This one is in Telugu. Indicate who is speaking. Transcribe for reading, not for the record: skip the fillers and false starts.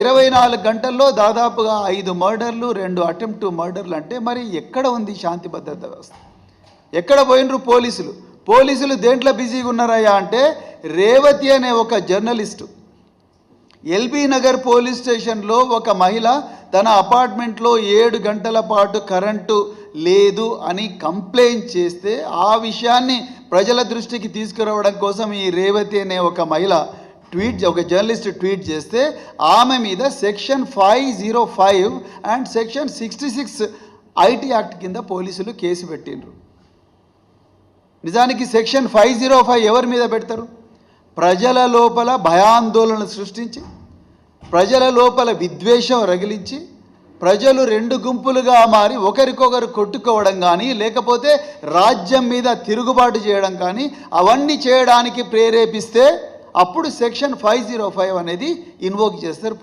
Speaker 1: 24 గంటల్లో దాదాపుగా 5 మర్డర్లు, 2 అటెంప్ట్ టు మర్డర్లు అంటే మరి ఎక్కడ ఉంది శాంతి భద్రత వ్యవస్థ? ఎక్కడ పోయినరు పోలీసులు? పోలీసులు దేంట్లో బిజీగా ఉన్నారయ్యా అంటే, రేవతి అనే ఒక జర్నలిస్టు ఎల్బీ నగర్ పోలీస్ స్టేషన్లో ఒక మహిళ తన అపార్ట్మెంట్లో 7 గంటల పాటు కరెంటు లేదు అని కంప్లైంట్ చేస్తే ఆ విషయాన్ని ప్రజల దృష్టికి తీసుకురావడం కోసం ఈ రేవతి అనే ఒక మహిళ ఒక జర్నలిస్ట్ ట్వీట్ చేస్తే ఆమె మీద section 505 and section 66 IT act కింద పోలీసులు కేసు పెట్టిండ్రు. నిజానికి సెక్షన్ 505 ఎవరి మీద పెడతారు? ప్రజల లోపల భయాందోళన సృష్టించి, ప్రజల లోపల విద్వేషం రగిలించి, ప్రజలు 2 గుంపులుగా మారి ఒకరికొకరు కొట్టుకోవడం కానీ, లేకపోతే రాజ్యం మీద తిరుగుబాటు చేయడం కానీ, అవన్నీ చేయడానికి ప్రేరేపిస్తే అప్పుడు సెక్షన్ 505 అనేది ఇన్వోక్ చేస్తారు.